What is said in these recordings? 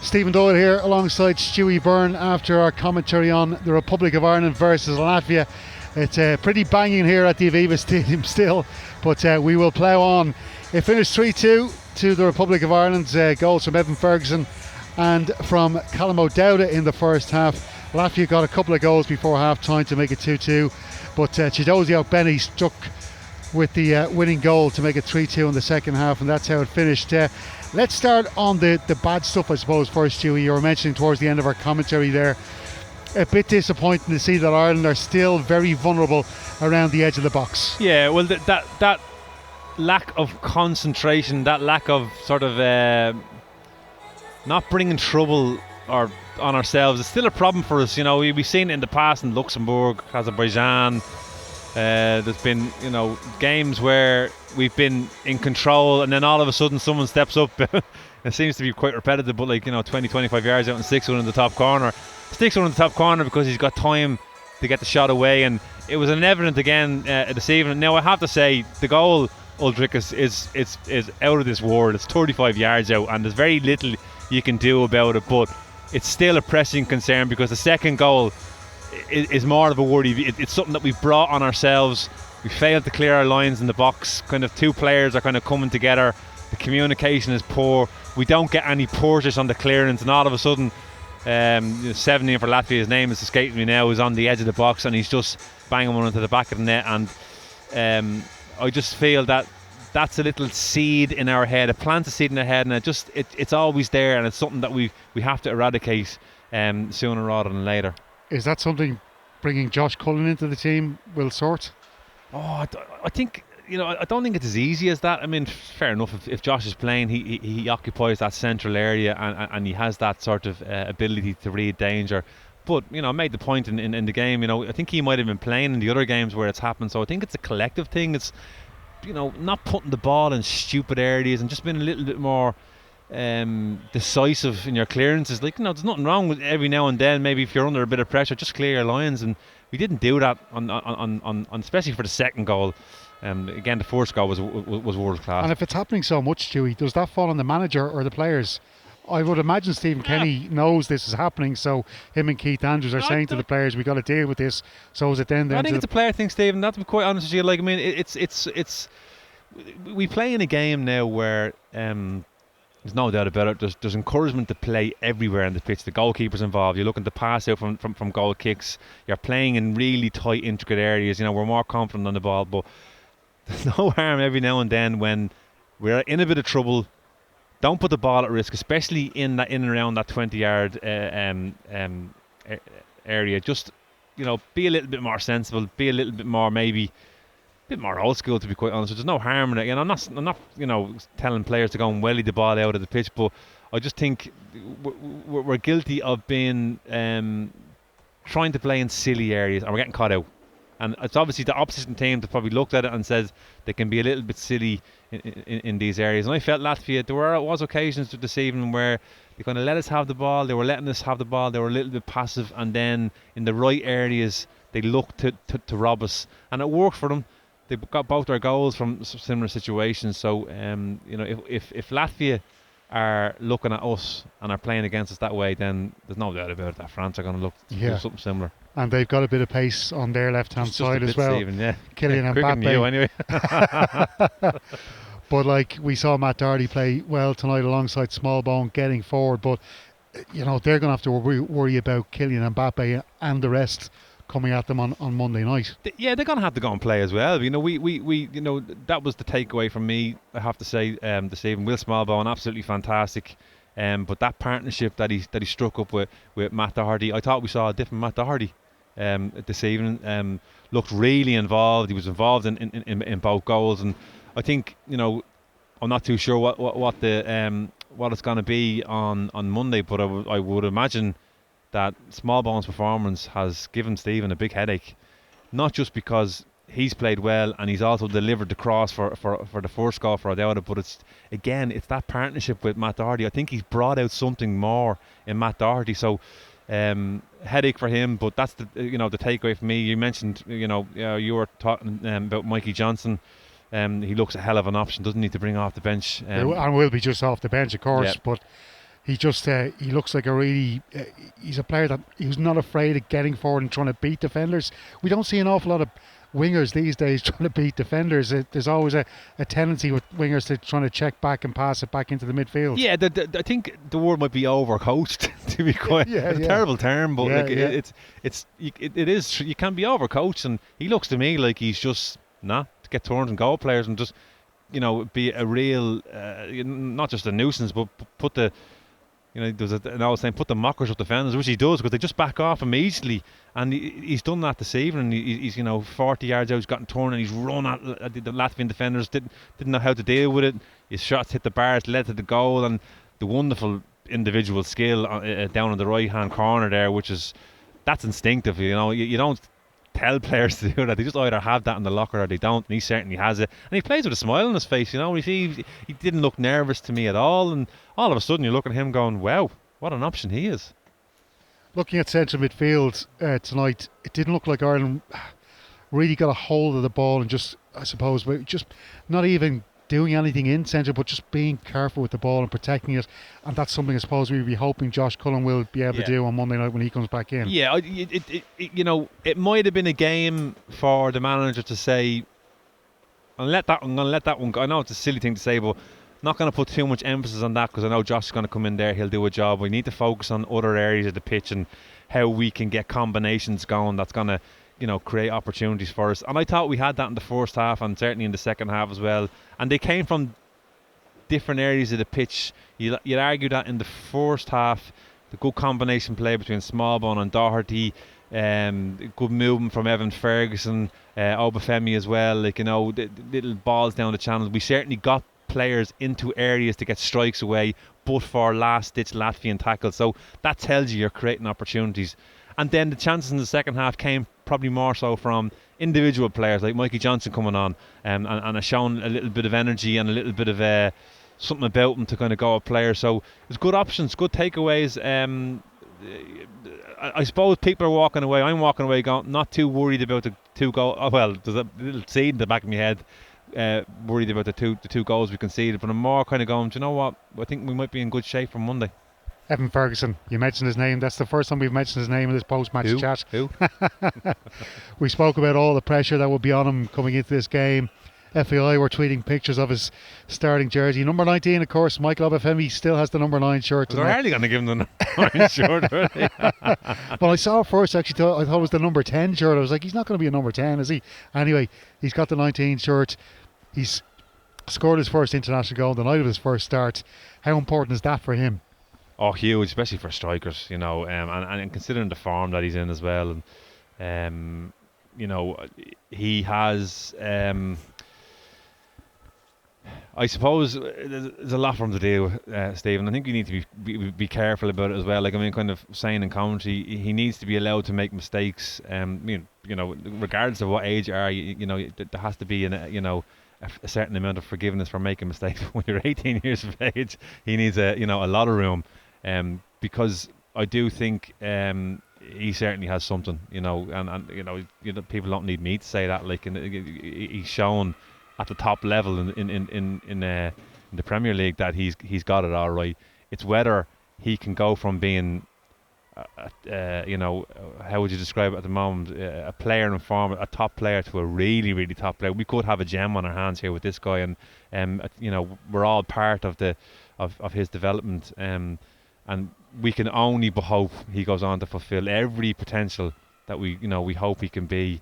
Stephen Doyle here alongside Stuey Byrne after our commentary on the Republic of Ireland versus Latvia. It's pretty banging here at the Aviva Stadium still, but we will plough on. It finished 3-2 to the Republic of Ireland. Goals from Evan Ferguson and from Callum O'Dowda in the first half. Latvia got a couple of goals before half time to make it 2-2, but Chidozie O'Benny struck with the winning goal to make it 3-2 in the second half, and that's how it finished. Let's start on the bad stuff, I suppose, first, Stewie. You were mentioning towards the end of our commentary there, a bit disappointing to see that Ireland are still very vulnerable around the edge of the box. Yeah, well, that lack of concentration, that lack of sort of not bringing trouble or on ourselves, it's still a problem for us. You know, we've seen it in the past in Luxembourg, Azerbaijan. There's been, games where we've been in control and then all of a sudden someone steps up. It seems to be quite repetitive, but 20-25 yards out and sticks one in the top corner because he's got time to get the shot away, and it was evident again this evening. Now I have to say the goal, Uldrich, is out of this world. It's 35 yards out and there's very little you can do about it, but it's still a pressing concern because the second goal is more of a worry. It's something that we've brought on ourselves. We failed to clear our lines in the box. Kind of two players are kind of coming together. The communication is poor. We don't get any purchase on the clearance, and all of a sudden 17 for Latvia, his name is escaping me now, is on the edge of the box and he's just banging one into the back of the net, and I just feel that that's a little seed in our head. It plants a seed in our head, and it's always there, and it's something that we have to eradicate sooner rather than later. Is that something bringing Josh Cullen into the team will sort? I think, I don't think it's as easy as that. I mean, fair enough, if Josh is playing, he occupies that central area and he has that sort of ability to read danger. But, I made the point in the game, I think he might have been playing in the other games where it's happened. So I think it's a collective thing. It's, not putting the ball in stupid areas and just being a little bit more decisive in your clearances. There's nothing wrong with every now and then, maybe if you're under a bit of pressure, just clear your lines, and we didn't do that on especially for the second goal. Again, the first goal was world class. And if it's happening so much, Stewie, does that fall on the manager or the players? I would imagine Stephen Kenny knows this is happening, so him and Keith Andrews are saying to the players, we got to deal with this. So is it then? I think it's a player thing, Stephen. Not to be quite honest with you, it's we play in a game now where there's no doubt about it. There's encouragement to play everywhere on the pitch. The goalkeeper's involved. You're looking to pass out from goal kicks. You're playing in really tight, intricate areas. We're more confident on the ball, but there's no harm every now and then when we're in a bit of trouble. Don't put the ball at risk, especially in and around that 20-yard area. Just be a little bit more sensible. Be a little bit more bit more old school, to be quite honest. There's no harm in it. I'm not telling players to go and welly the ball out of the pitch, but I just think we're guilty of being trying to play in silly areas, and we're getting caught out. And it's obviously the opposition team that probably looked at it and says they can be a little bit silly in these areas. And I felt Latvia, there was occasions this evening where they kind of let us have the ball. They were letting us have the ball. They were a little bit passive, and then in the right areas they looked to rob us, and it worked for them. They got both their goals from similar situations. So if Latvia are looking at us and are playing against us that way, then there's no doubt about it that France are going to look to do something similar. And they've got a bit of pace on their left-hand side as well. Even, yeah. Kylian Mbappe. Anyway. But we saw Matt Doherty play well tonight alongside Smallbone getting forward. But they're going to have to worry about Kylian Mbappe and the rest coming at them on Monday night. They're going to have to go and play as well. We that was the takeaway from me, I have to say, this evening. Will Smallbone, absolutely fantastic. But that partnership that he struck up with Matt Doherty, I thought we saw a different Matt Doherty this evening. Looked really involved. He was involved in both goals, and I think I'm not too sure what it's going to be on Monday, but I would imagine that Smallbone's performance has given Stephen a big headache, not just because he's played well and he's also delivered the cross for the first goal for O'Dowda, but it's that partnership with Matt Doherty. I think he's brought out something more in Matt Doherty, so headache for him. But that's the takeaway for me. You mentioned you were talking about Mikey Johnson. He looks a hell of an option, doesn't need to bring off the bench, and will be just off the bench, of course, but he just he looks like a really he's a player that who's not afraid of getting forward and trying to beat defenders. We don't see an awful lot of wingers these days trying to beat defenders. There's always a tendency with wingers to trying to check back and pass it back into the midfield. Yeah, I think the word might be overcoached, to be quite a terrible term, but it is. You can be overcoached, and he looks to me like he's just to get turned and goal players and just be a real not just a nuisance, but put the there's an old saying, put the mockers up defenders, which he does, because they just back off immediately, and he's done that this evening. He's 40 yards out, he's gotten torn, and he's run at the Latvian defenders, didn't know how to deal with it. His shots hit the bars, led to the goal, and the wonderful individual skill down in the right hand corner there, that's instinctive. You don't tell players to do that. They just either have that in the locker or they don't, and he certainly has it, and he plays with a smile on his face. He didn't look nervous to me at all, and all of a sudden you look at him going, wow, what an option he is. Looking at central midfield tonight, it didn't look like Ireland really got a hold of the ball and just not even doing anything in centre, but just being careful with the ball and protecting it, and that's something I suppose we'll be hoping Josh Cullen will be able to do on Monday night when he comes back in. Yeah, it might have been a game for the manager to say, I'm going to let that one go. I know it's a silly thing to say, but not going to put too much emphasis on that, because I know Josh is going to come in there, he'll do a job. We need to focus on other areas of the pitch and how we can get combinations going that's going to create opportunities for us. And I thought we had that in the first half, and certainly in the second half as well. And they came from different areas of the pitch. You'd argue that in the first half, the good combination play between Smallbone and Doherty, good movement from Evan Ferguson, Obafemi as well. The little balls down the channels. We certainly got players into areas to get strikes away, but for last-ditch Latvian tackles. So that tells you're creating opportunities. And then the chances in the second half came probably more so from individual players like Mikey Johnson coming on and has shown a little bit of energy and a little bit of something about him to kind of go at players. So there's good options, good takeaways. I suppose people are walking away. I'm walking away not too worried about the 2 goals. Oh, well, there's a little seed in the back of my head. Worried about the two goals we conceded, but I'm more kind of going, do you know what? I think we might be in good shape for Monday. Evan Ferguson, you mentioned his name. That's the first time we've mentioned his name in this post-match chat. Who? We spoke about all the pressure that would be on him coming into this game. FAI were tweeting pictures of his starting jersey. Number 19, of course, Michael Obafemi still has the number 9 shirt. They're hardly going to give him the number 9 shirt, really. Well, I saw it first, actually. I thought it was the number 10 shirt. I was like, he's not going to be a number 10, is he? Anyway, he's got the 19 shirt. He's scored his first international goal the night of his first start. How important is that for him? Oh, huge, especially for strikers, and considering the form that he's in as well. And he has. I suppose there's a lot for him to do, Stephen. I think you need to be careful about it as well. Kind of saying in commentary, he needs to be allowed to make mistakes. Regardless of what age you are, there has to be a certain amount of forgiveness for making mistakes. When you're 18 years of age, he needs a lot of room, because I do think he certainly has something, and people don't need me to say that. He's shown at the top level in the Premier League that he's got it all right. It's whether he can go from being how would you describe it at the moment, a player in form, a top player, to a really, really top player. We could have a gem on our hands here with this guy, and we're all part of his development, and we can only hope he goes on to fulfill every potential that we hope he can be.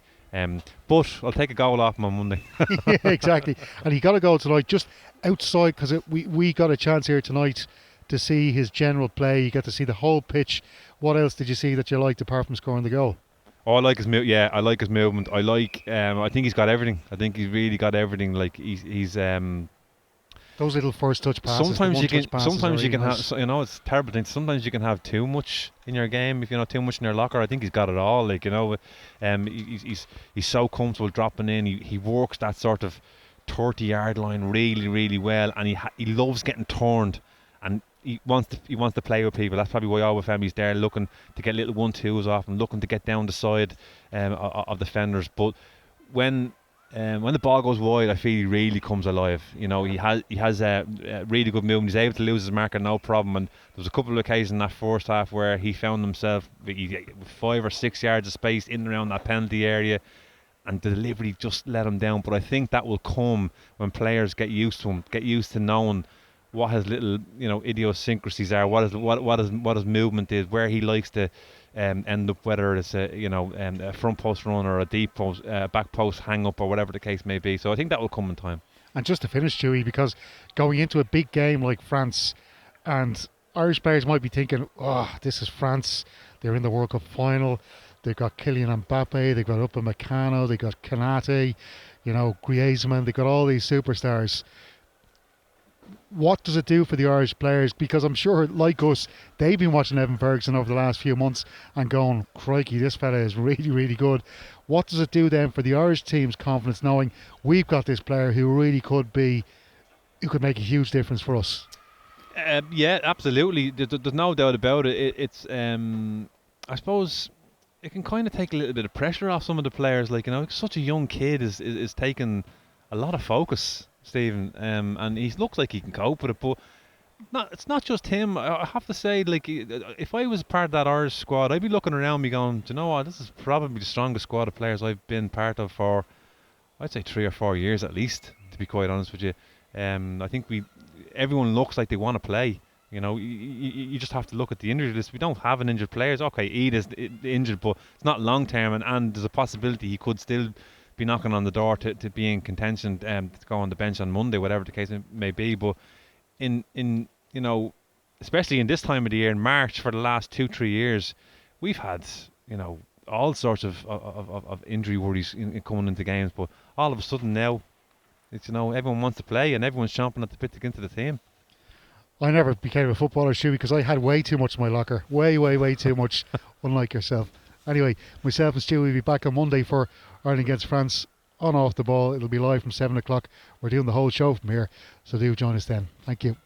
But I'll take a goal off him on Monday. Yeah, exactly. And he got a goal tonight just outside, because we got a chance here tonight to see his general play. You get to see the whole pitch. What else did you see that you liked apart from scoring the goal? Oh, I like his I like his movement. I think he's got everything. I think he's really got everything. He's those little first touch passes. Sometimes you can have. It's a terrible thing. Sometimes you can have too much in your game. If too much in your locker, I think he's got it all. He's so comfortable dropping in. He works that sort of 30-yard line really, really well, and he loves getting turned, and he wants to play with people. That's probably why Obafemi's there, looking to get little 1-2s off and looking to get down the side of defenders. But when when the ball goes wide, I feel he really comes alive. You know, he has a really good movement. He's able to lose his marker, no problem. And there was a couple of occasions in that first half where he found himself with 5 or 6 yards of space in and around that penalty area, and the delivery just let him down. But I think that will come when players get used to him, get used to knowing what his little, idiosyncrasies are, what his movement is, where he likes to end up, whether it's a front post run or a deep post, back post hang up, or whatever the case may be. So I think that will come in time. And just to finish, Stewie, because going into a big game like France, and Irish players might be thinking, oh, this is France, they're in the World Cup final, they've got Kylian Mbappe, they've got Upamecano, they've got Kanate, Griezmann, they've got all these superstars. What does it do for the Irish players? Because I'm sure, like us, they've been watching Evan Ferguson over the last few months and going, crikey, this fella is really, really good. What does it do then for the Irish team's confidence, knowing we've got this player who really could make a huge difference for us? Yeah, absolutely. There's no doubt about it. It's I suppose it can kind of take a little bit of pressure off some of the players. Like, such a young kid is taking a lot of focus, Stephen, and he looks like he can cope with it. But it's not just him. I have to say, like, if I was part of that Irish squad, I'd be looking around me going, do you know what, this is probably the strongest squad of players I've been part of for, I'd say, 3 or 4 years at least, to be quite honest with you. I think everyone looks like they want to play. You just have to look at the injury list. We don't have an injured players. Okay, Eid is injured, but it's not long term, and there's a possibility he could still be knocking on the door to be in contention to go on the bench on Monday, whatever the case may be. But in especially in this time of the year, in March, for the last 2-3 years, we've had all sorts of injury worries coming into games. But all of a sudden now, it's everyone wants to play and everyone's chomping at the bit to get into the team. I never became a footballer, Stewie, because I had way too much in my locker. Way too much, unlike yourself. Anyway, myself and Stewie will be back on Monday for Ireland against France on Off the Ball. It'll be live from 7 o'clock. We're doing the whole show from here, so do join us then. Thank you.